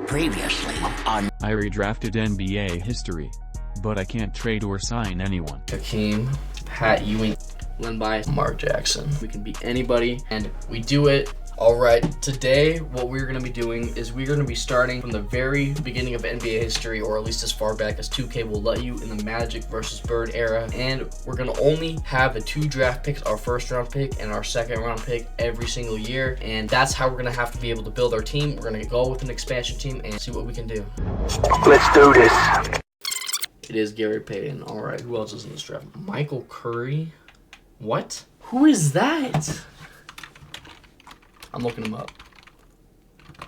Previously on I redrafted NBA history, but I can't trade or sign anyone. Hakeem, Pat Ewing, Len Bias, Mark Jackson. We can beat anybody, and we do it. All right, today what we're going to be doing is we're going to be starting from the very beginning of NBA history, or at least as far back as 2K will let you, in the Magic versus Bird era. And we're going to only have the 2 draft picks, our first round pick and our second round pick, every single year. And that's how we're going to have to be able to build our team. We're going to go with an expansion team and see what we can do. Let's do this. It is Gary Payton. All right, who else is in this draft? Michael Curry. What? Who is that? I'm looking him up.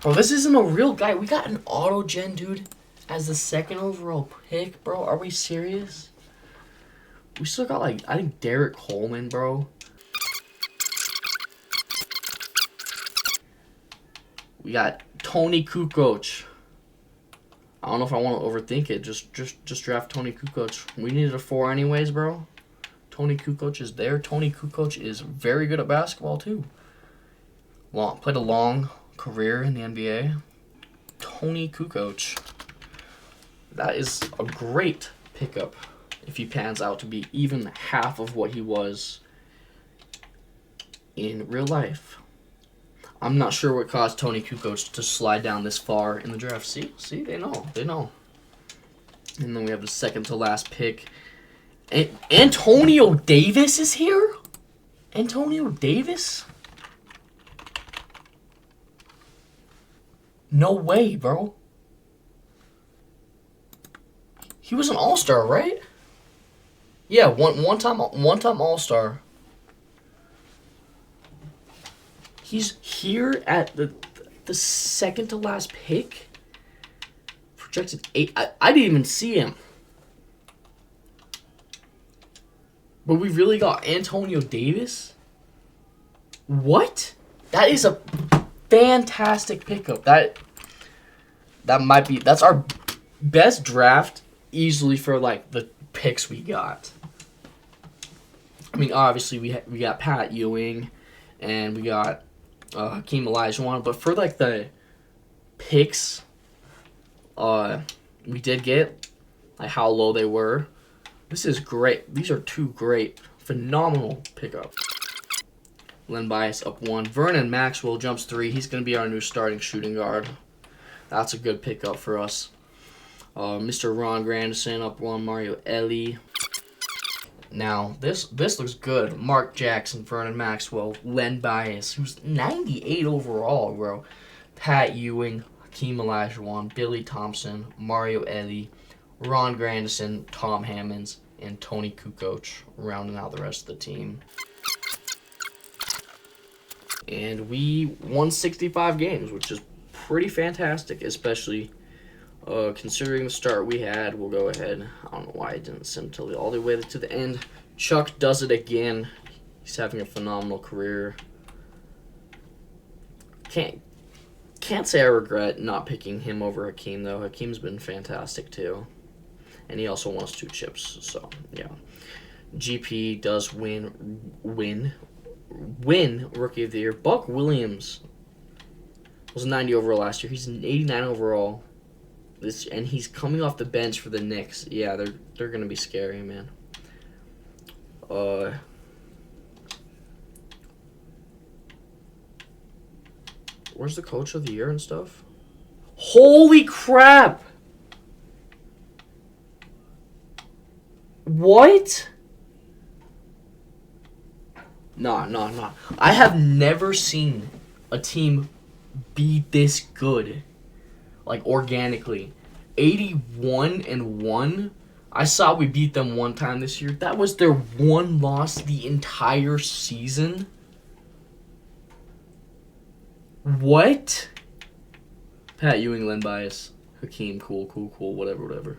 Bro, this isn't a real guy. We got an auto-gen dude as the second overall pick, bro. Are we serious? We still got, like, I think Derek Coleman, bro. We got Tony Kukoc. I don't know if I want to overthink it. Just draft Tony Kukoc. We needed a 4 anyways, bro. Tony Kukoc is there. Tony Kukoc is very good at basketball, too. Played a long career in the NBA. Tony Kukoc. That is a great pickup if he pans out to be even half of what he was in real life. I'm not sure what caused Tony Kukoc to slide down this far in the draft. See, they know. And then we have the second to last pick. Antonio Davis is here? Antonio Davis? No way, bro. He was an all-star, right? Yeah, one time all-star. He's here at the second to last pick. Projected 8. I didn't even see him. But we really got Antonio Davis? What? That is a fantastic pickup. That's our best draft easily for like the picks we got. I mean, obviously we got Pat Ewing and we got Hakeem Olajuwon, but for like the picks we did get, like how low they were, this is great. These are 2 great, phenomenal pickups. Len Bias up 1. Vernon Maxwell jumps 3. He's going to be our new starting shooting guard. That's a good pickup for us. Mr. Ron Grandison up 1. Mario Elie. Now, this looks good. Mark Jackson, Vernon Maxwell, Len Bias, who's 98 overall, bro. Pat Ewing, Hakeem Olajuwon, Billy Thompson, Mario Elie, Ron Grandison, Tom Hammonds, and Tony Kukoc, rounding out the rest of the team. And we won 65 games, which is pretty fantastic, especially considering the start we had. We'll go ahead. I don't know why I didn't send till all the way to the end. Chuck does it again. He's having a phenomenal career. Can't say I regret not picking him over Hakeem, though. Hakeem's been fantastic, too. And he also wants 2 chips, so, yeah. GP does win Rookie of the Year. Buck Williams was 90 overall last year. He's an 89 overall. And he's coming off the bench for the Knicks. Yeah, they're gonna be scary, man. Where's the Coach of the Year and stuff? Holy crap! What? No. I have never seen a team be this good. Like, organically. 81-1. I saw we beat them one time this year. That was their one loss the entire season. What? Pat Ewing, Len Bias, Hakeem, cool, whatever.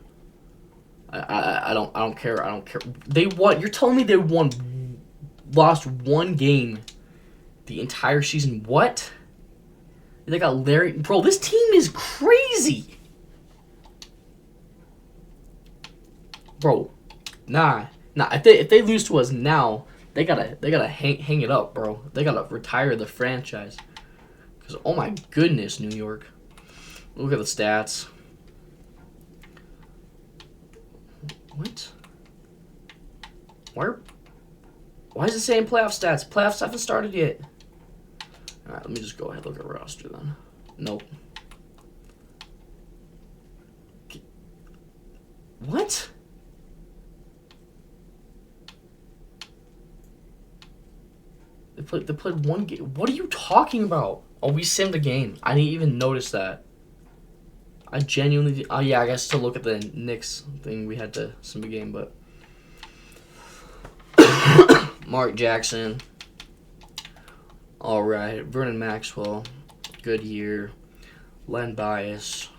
I don't care. They won. You're telling me they lost 1 game the entire season? What? They got Larry. Bro, this team is crazy. Bro, nah. If they lose to us now, they gotta hang it up, bro. They gotta retire the franchise. Because, oh my goodness, New York. Look at the stats. What? Why is it saying playoff stats? Playoffs haven't started yet. All right, let me just go ahead and look at roster then. Nope. What? They played one game. What are you talking about? Oh, we simmed a game. I didn't even notice that. I genuinely... Oh, yeah, I guess to look at the Knicks thing, we had to sim a game, but... Mark Jackson. All right. Vernon Maxwell. Good year. Len Bias.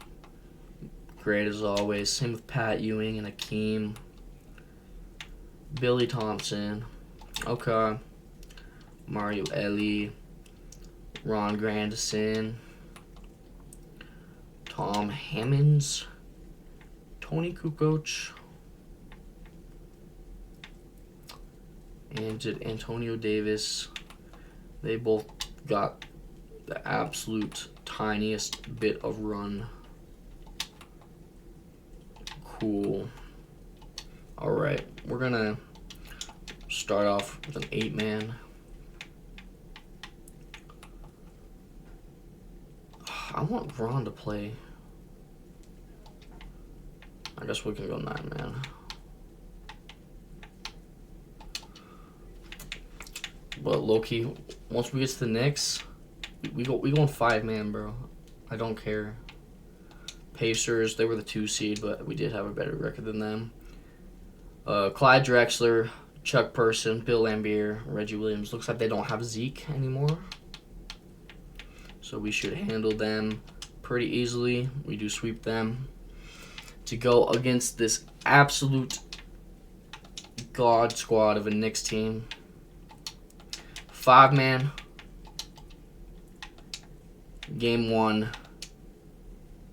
Great as always. Same with Pat Ewing and Akeem. Billy Thompson. Okay. Mario Ellie. Ron Grandison. Tom Hammonds. Tony Kukoc. And did Antonio Davis. They both got the absolute tiniest bit of run. Cool. Alright, we're gonna start off with an 8-man. I want Ron to play. I guess we can go 9-man. But low-key, once we get to the Knicks, we going 5-man, bro. I don't care. Pacers, they were the 2 seed, but we did have a better record than them. Clyde Drexler, Chuck Person, Bill Lambier, Reggie Williams. Looks like they don't have Zeke anymore. So we should handle them pretty easily. We do sweep them. To go against this absolute god squad of a Knicks team. 5-man. Game 1.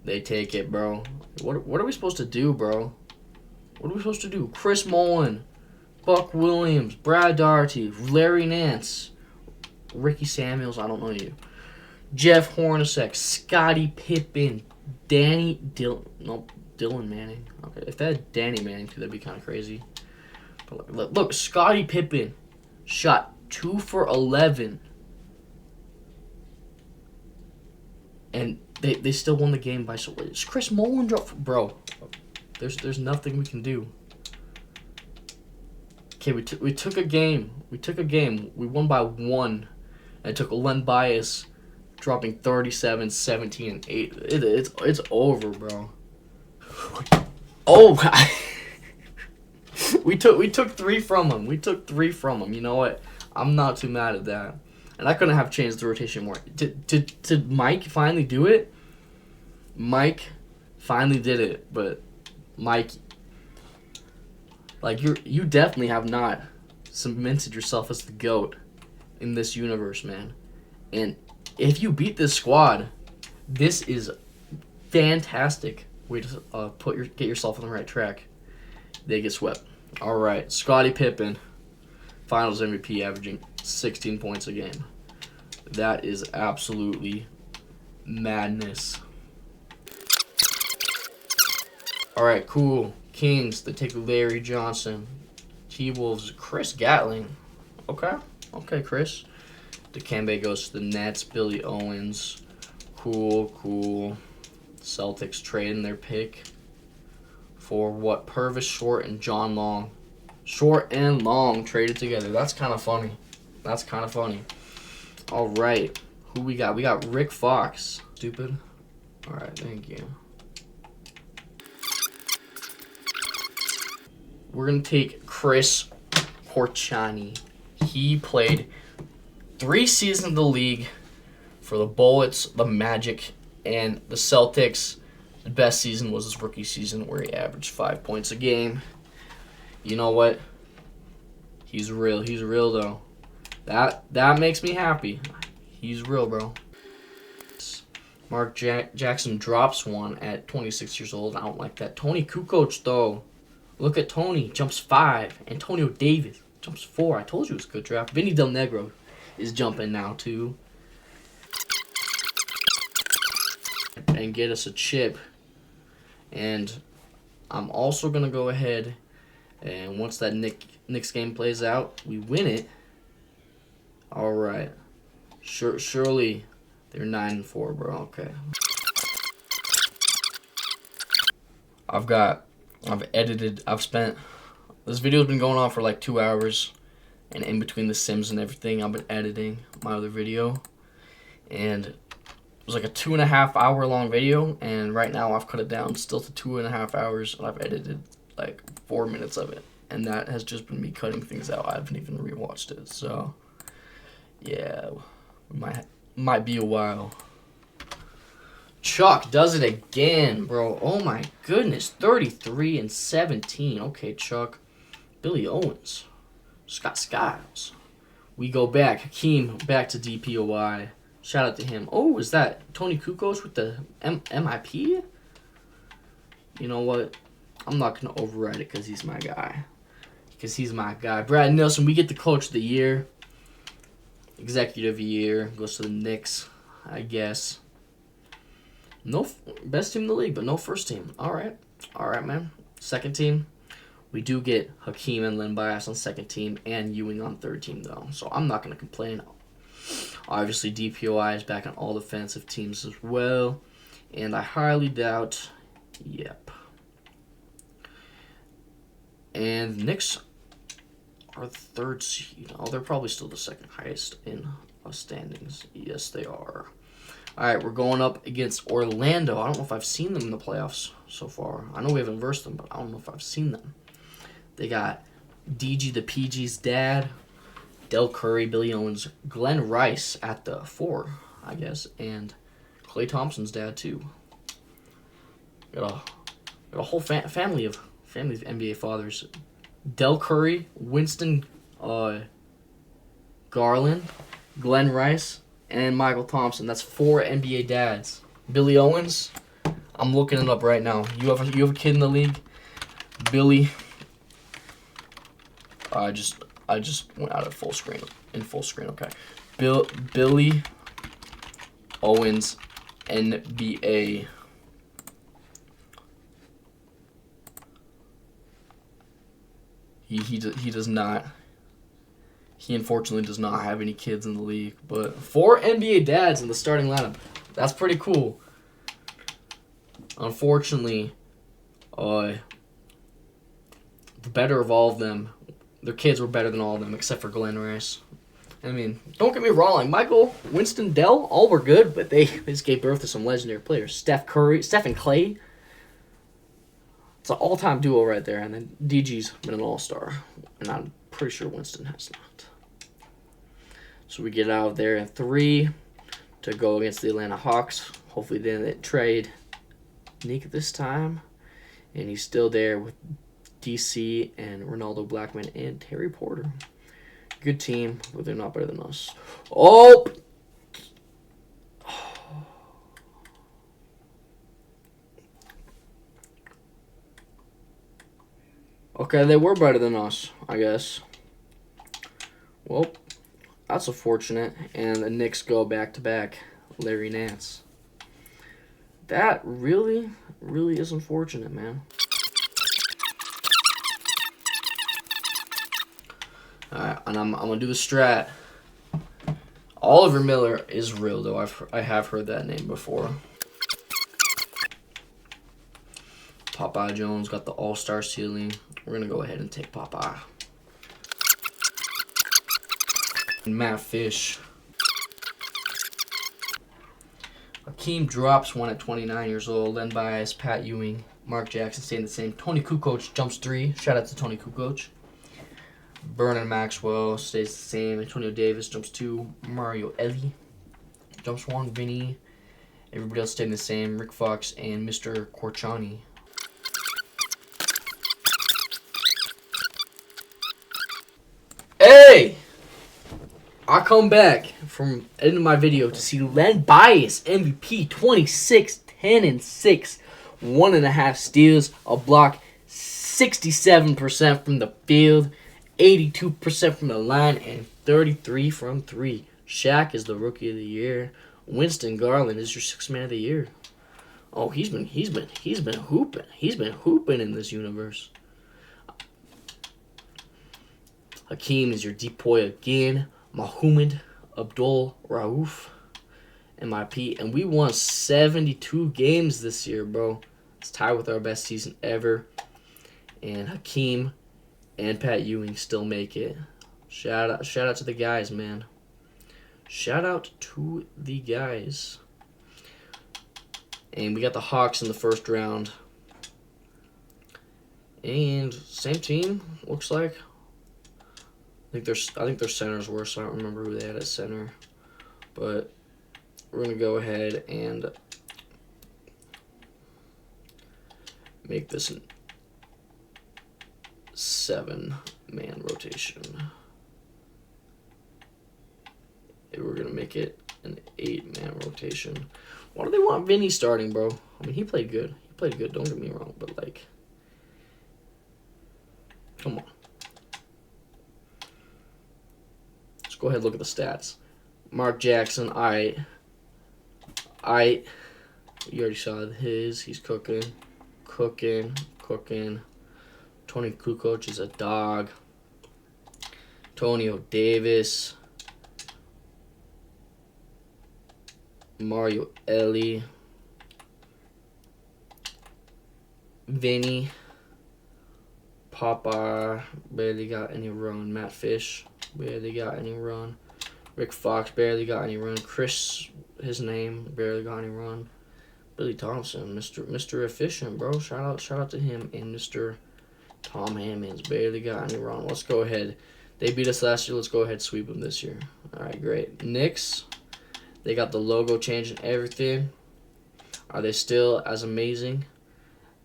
They take it, bro. What are we supposed to do, bro? What are we supposed to do? Chris Mullin, Buck Williams, Brad Daugherty, Larry Nance, Ricky Samuels, I don't know you. Jeff Hornacek, Scottie Pippen, Dylan Manning. Okay, if that had Danny Manning too, that'd be kind of crazy. But look, Scottie Pippen shot 2 for 11. And they still won the game by so. It's Chris Mullin drop, bro. There's nothing we can do. Okay, we took a game. We won by 1. And it took Len Bias dropping 37, 17, and 8. It's over, bro. Oh, we took 3 from him. You know what? I'm not too mad at that. And I couldn't have changed the rotation more. Did Mike finally do it? Mike finally did it, but Mike, like you definitely have not cemented yourself as the GOAT in this universe, man. And if you beat this squad, this is fantastic way to get yourself on the right track. They get swept. All right, Scottie Pippen, Finals MVP, averaging 16 points a game. That is absolutely madness. All right, cool. Kings, they take Larry Johnson. T-Wolves, Chris Gatling. Okay, Chris. Dikembe goes to the Nets. Billy Owens. Cool. Celtics trading their pick for what? Purvis Short and John Long. Short and Long traded together. That's kind of funny. All right. Who we got? We got Rick Fox. Stupid. All right, thank you. We're going to take Chris Porciani. He played 3 seasons in the league for the Bullets, the Magic, and the Celtics. The best season was his rookie season where he averaged 5 points a game. You know what? He's real. He's real, though. That makes me happy. He's real, bro. Mark Jackson drops 1 at 26 years old. I don't like that. Tony Kukoc, though. Look at Tony. Jumps 5. Antonio Davis jumps 4. I told you it was a good draft. Vinny Del Negro is jumping now, too. and get us a chip. And I'm also going to go ahead and once that Knicks game plays out, we win it. All right. Surely they're 9-4, bro. Okay. I've spent, this video's been going on for like 2 hours, and in between the Sims and everything, I've been editing my other video, and it was like a 2.5 hour long video, and right now I've cut it down still to 2.5 hours, and I've edited like 4 minutes of it, and that has just been me cutting things out. I haven't even rewatched it, so yeah, might be a while. Chuck does it again, bro. Oh my goodness. 33 and 17. Okay, Chuck. Billy Owens. Scott Skiles. We go back. Hakeem back to DPOI. Shout out to him. Oh, is that Tony Kukoc with the MIP? You know what? I'm not going to override it because he's my guy. Brad Nelson, we get the Coach of the Year. Executive Year. Goes to the Knicks, I guess. No best team in the league, but no first team. All right, man. Second team, we do get Hakeem and Len Bias on second team and Ewing on third team, though. So I'm not going to complain. Obviously, DPOI is back on all defensive teams as well. And I highly doubt, yep. And the Knicks are the third seed. Oh, they're probably still the second highest in standings. Yes, they are. All right, we're going up against Orlando. I don't know if I've seen them in the playoffs so far. I know we haven't versed them, but I don't know if I've seen them. They got DG the PG's dad, Del Curry, Billy Owens, Glenn Rice at the 4, I guess, and Klay Thompson's dad too. Got a whole family of NBA fathers. Del Curry, Winston Garland, Glenn Rice, and Michael Thompson. That's 4 NBA dads. Billy Owens, I'm looking it up right now. You have a kid in the league? Billy. I just went out of full screen. In full screen, okay. Billy Owens, NBA. He does not. He unfortunately does not have any kids in the league, but 4 NBA dads in the starting lineup. That's pretty cool. Unfortunately, the better of all of them, their kids were better than all of them except for Glenn Rice. I mean, don't get me wrong, like Michael, Winston, Dell, all were good, but they just gave birth to some legendary players. Steph and Klay. It's an all-time duo right there, and then DG's been an all-star, and I'm pretty sure Winston has not. So we get out of there at 3 to go against the Atlanta Hawks. Hopefully they didn't trade Nick this time. And he's still there with DC and Ronaldo Blackman and Terry Porter. Good team, but they're not better than us. Oh! Okay, they were better than us, I guess. Well, that's unfortunate. And the Knicks go back-to-back. Larry Nance. That really, really is unfortunate, man. Alright, and I'm going to do the strat. Oliver Miller is real, though. I have heard that name before. Popeye Jones got the all-star ceiling. We're going to go ahead and take Popeye. And Matt Fish. Hakeem drops 1 at 29 years old. Len Bias, Pat Ewing, Mark Jackson staying the same. Tony Kukoc jumps 3. Shout out to Tony Kukoc. Vernon Maxwell stays the same. Antonio Davis jumps 2. Mario Ellie jumps 1. Vinny. Everybody else staying the same. Rick Fox and Mr. Corciani. Hey! I come back from ending my video to see Len Bias MVP 26, 10 and 6, 1.5 steals, a block, 67% from the field, 82% from the line, and 33 from 3. Shaq is the Rookie of the Year. Winston Garland is your 6th Man of the Year. Oh, he's been hooping. He's been hooping in this universe. Hakeem is your depoy again. Muhammad Abdul Rauf, MIP, and we won 72 games this year, bro. It's tied with our best season ever. And Hakeem and Pat Ewing still make it. Shout out to the guys, man. Shout out to the guys. And we got the Hawks in the first round. And same team, looks like. I think their center's worse. I don't remember who they had at center. But we're gonna go ahead and make this an 7-man rotation. And we're gonna make it an 8-man rotation. Why do they want Vinny starting, bro? I mean, he played good. He played good, don't get me wrong, but, like, come on. Let's go ahead and look at the stats. Mark Jackson, you already saw his. He's cooking. Tony Kukoc is a dog. Antonio Davis. Mario Ellie. Vinny. Papa barely got any run. Matt Fish barely got any run. Rick Fox barely got any run. Chris, his name, barely got any run. Billy Thompson, Mr. Efficient, bro. Shout out to him. And Mr. Tom Hammonds barely got any run. Let's go ahead. They beat us last year. Let's go ahead and sweep them this year. All right, great. Knicks, they got the logo change and everything. Are they still as amazing?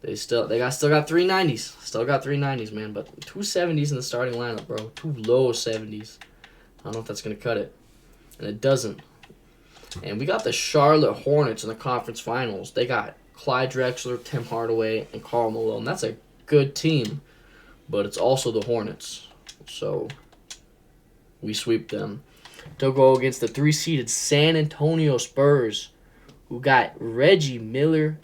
They still got 390s. Still got 390s, man. But 270s in the starting lineup, bro. 2 low 70s. I don't know if that's gonna cut it, and it doesn't. And we got the Charlotte Hornets in the conference finals. They got Clyde Drexler, Tim Hardaway, and Karl Malone. That's a good team, but it's also the Hornets. So we sweep them. To go against the 3-seeded San Antonio Spurs, who got Reggie Miller.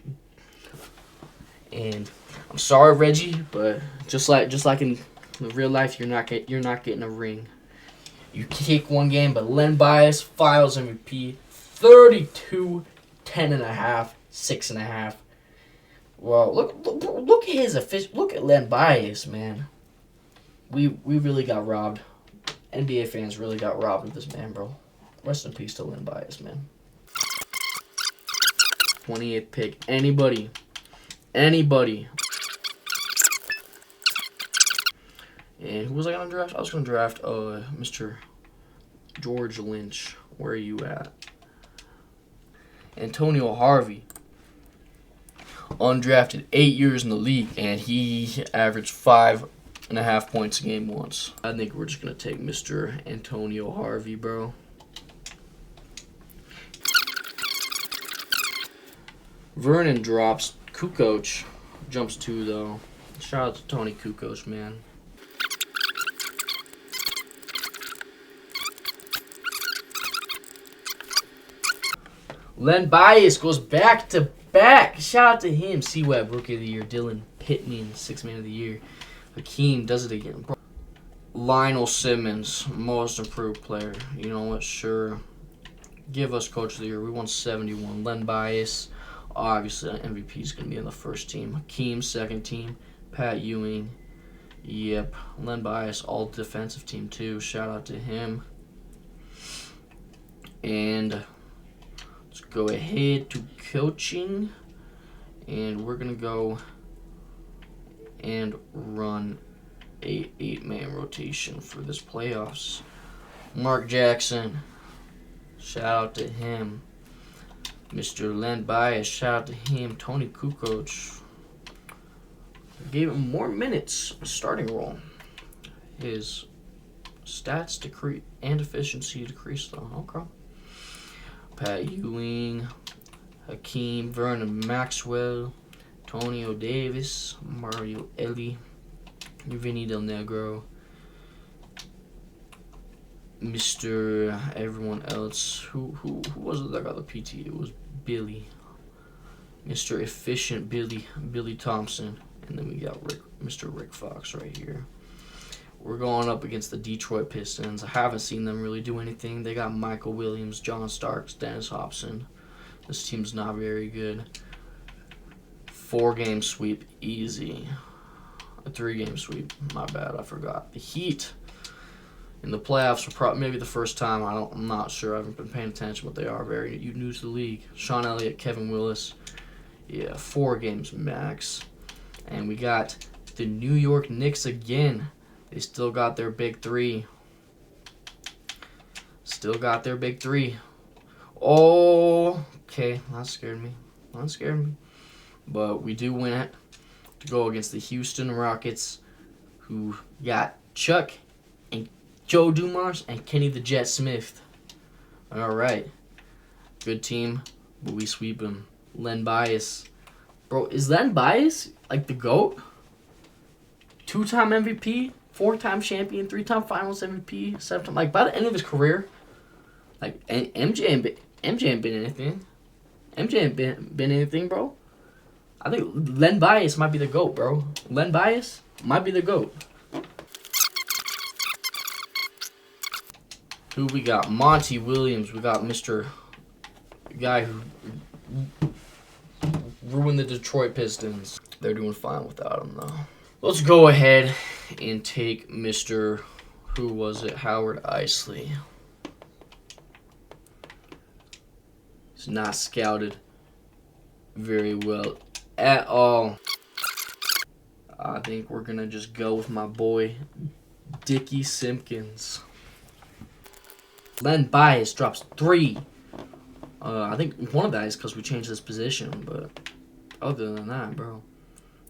And I'm sorry, Reggie, but just like in real life, you're not getting a ring. You kick one game, but Len Bias, Finals MVP, 32, 10.5, 6.5. Well, look at his look at Len Bias, man. We really got robbed. NBA fans really got robbed of this man, bro. Rest in peace to Len Bias, man. 28th pick. Anybody. And who was I gonna draft? I was gonna draft Mr. George Lynch. Where are you at? Antonio Harvey. Undrafted, 8 years in the league, and he averaged 5.5 points a game once. I think we're just gonna take Mr. Antonio Harvey, bro. Vernon drops. Kukoc jumps 2, though. Shout out to Tony Kukoc, man. Len Bias goes back to back. Shout out to him. C-Web, Rookie of the Year. Dylan Pittman, 6th Man of the Year. Hakeem does it again. Lionel Simmons, Most Improved Player. You know what? Sure. Give us Coach of the Year. We won 71. Len Bias. Obviously, MVP is going to be on the first team. Hakeem, 2nd team. Pat Ewing. Yep. Len Bias, all defensive team, too. Shout out to him. And let's go ahead to coaching. And we're going to go and run a 8-man rotation for this playoffs. Mark Jackson. Shout out to him. Mr. Len Bias, shout out to him. Tony Kukoc gave him more minutes starting role. His stats decrease and efficiency decreased, though. Okay. Pat Ewing, Hakeem, Vernon Maxwell, Antonio Davis, Mario Ellie, Vinny Del Negro, Mr. Everyone else. Who was it that got the PT? It was Billy. Mr. Efficient Billy Thompson. And then we got Mr. Rick Fox right here. We're going up against the Detroit Pistons. I haven't seen them really do anything. They got Michael Williams, John Starks, Dennis Hobson. This team's not very good. 4-game sweep, easy. A 3-game sweep, my bad, I forgot. The Heat in the playoffs are probably maybe the first time. I'm not sure. I haven't been paying attention, but they are very new to the league. Sean Elliott, Kevin Willis. Yeah, 4 games max. And we got the New York Knicks again. They still got their big 3. Still got their big 3. Oh, okay. That scared me. But we do win it to go against the Houston Rockets, who got Chuck and Joe Dumars and Kenny the Jet Smith. All right. Good team, but we sweep them. Len Bias. Bro, is Len Bias like the GOAT? 2-time MVP, 4-time champion, 3-time finals MVP, 7-time. Like, by the end of his career, like, MJ ain't been anything. MJ ain't been anything, bro. I think Len Bias might be the GOAT, bro. Len Bias might be the GOAT. Who we got? Monty Williams. We got Mr. Guy who ruined the Detroit Pistons. They're doing fine without him, though. Let's go ahead and take Mr. Who was it? Howard Isley. He's not scouted very well at all. I think we're going to just go with my boy, Dickie Simpkins. Len Bias drops 3. I think one of that is because we changed this position, but other than that, bro.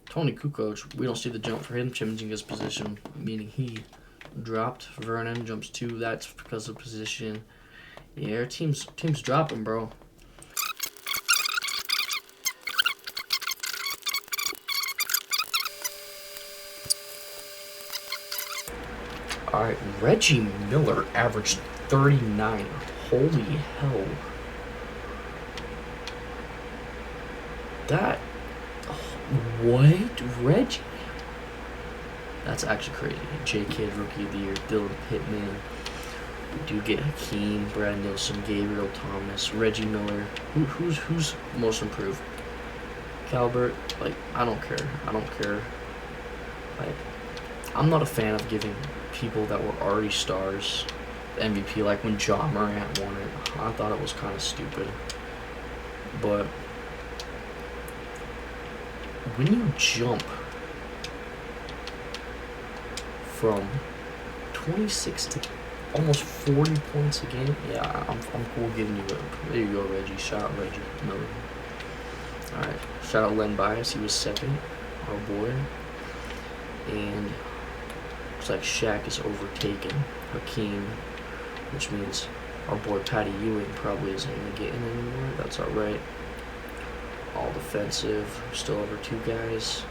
Tony Kukoc, we don't see the jump for him changing his position, meaning he dropped. Vernon jumps 2. That's because of position. Yeah, our team's dropping, bro. All right, Reggie Miller averaged 39. Holy hell. That, what? Reggie? That's actually crazy. J. Kidd, Rookie of the Year. Dylan Pittman. We do get Hakeem, Brad Nilsson, Gabriel Thomas, Reggie Miller. Who's most improved? Calbert? Like, I don't care. Like, I'm not a fan of giving people that were already stars the MVP, like when John Morant won it. I thought it was kind of stupid. But when you jump from 26 to almost 40 points a game, yeah, I'm cool giving you a. There you go, Reggie. Shout out Reggie Miller. Alright, shout out Len Bias. He was second, our boy. And looks like Shaq is overtaken Hakeem, which means our boy Patty Ewing probably isn't going to get in anymore. That's alright. All defensive. Still over 2 guys.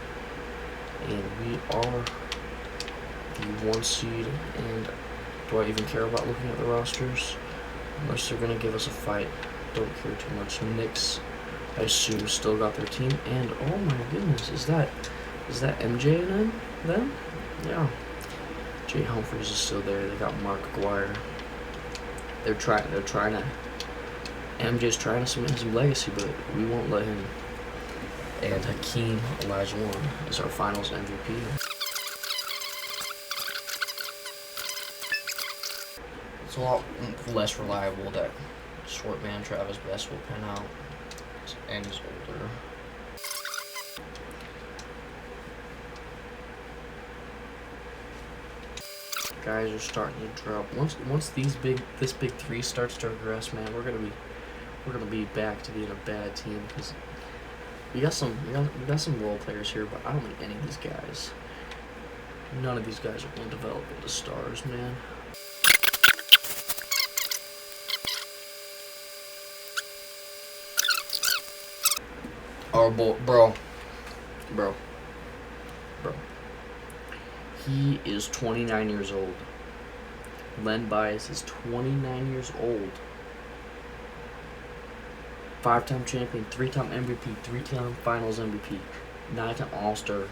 And we are the 1 seed. And do I even care about looking at the rosters? Unless they're going to give us a fight. Don't care too much. Knicks, I assume, still got their team. And oh my goodness, is that MJ and them? Yeah. Jay Humphries is still there. They got Mark Aguirre. They're trying to. MJ's trying to cement his legacy, but we won't let him. And Hakeem Olajuwon is our Finals MVP. It's a lot less reliable that short man Travis Best will pin out, and he's older. Guys are starting to drop. Once this big 3 starts to regress, man, we're gonna be back to being a bad team because we got some role players here, but I don't think any of these guys, none of these guys are going to develop into stars, man. Our boy, bro. He is 29 years old. Len Bias is 29 years old. 5-time champion, 3-time MVP, 3-time Finals MVP, 9-time All-Star,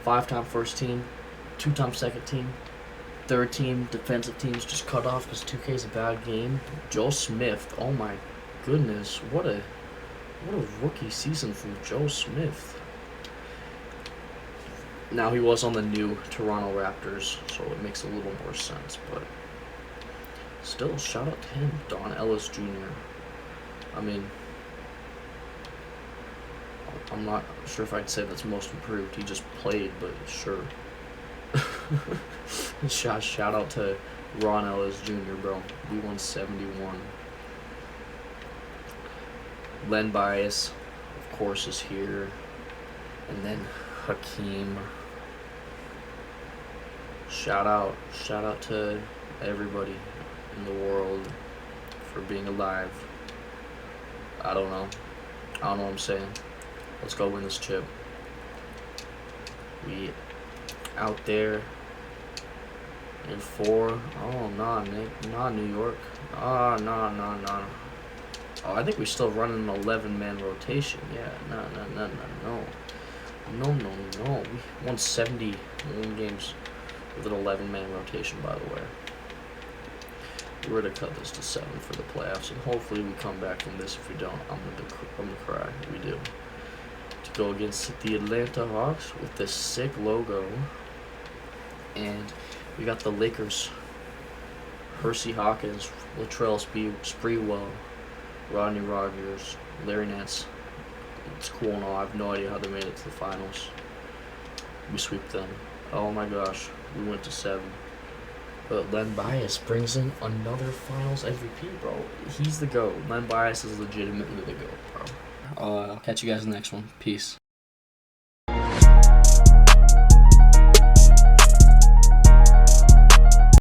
5-time first team, 2-time second team, third team, defensive teams just cut off because 2K is a bad game. Joe Smith, oh my goodness, what a rookie season from Joe Smith. Now he was on the new Toronto Raptors, so it makes a little more sense, but still, shout out to him, Don Ellis Jr. I mean, I'm not sure if I'd say that's most improved. He just played, but sure. Shout out to Ron Ellis Jr., bro. We won 71. Len Bias, of course, is here. And then Hakeem. Shout out to everybody in the world for being alive. I don't know what I'm saying. Let's go win this chip. We out there in 4. Oh, nah, Nick. Nah, New York. Nah. Oh, I think we still running an 11-man rotation. Yeah, no. No. We won 71 games with an 11-man rotation, by the way. We were to cut this to 7 for the playoffs, and hopefully we come back from this. If we don't, I'm gonna cry. We do. To go against the Atlanta Hawks with this sick logo, and we got the Lakers. Hersey Hawkins, Latrell Sprewell, Rodney Rogers, Larry Nance. It's cool and all. I have no idea how they made it to the finals. We sweep them. Oh my gosh, we went to 7. But Len Bias brings in another Finals MVP, bro. He's the GOAT. Len Bias is legitimately the GOAT, bro. I'll catch you guys in the next one. Peace.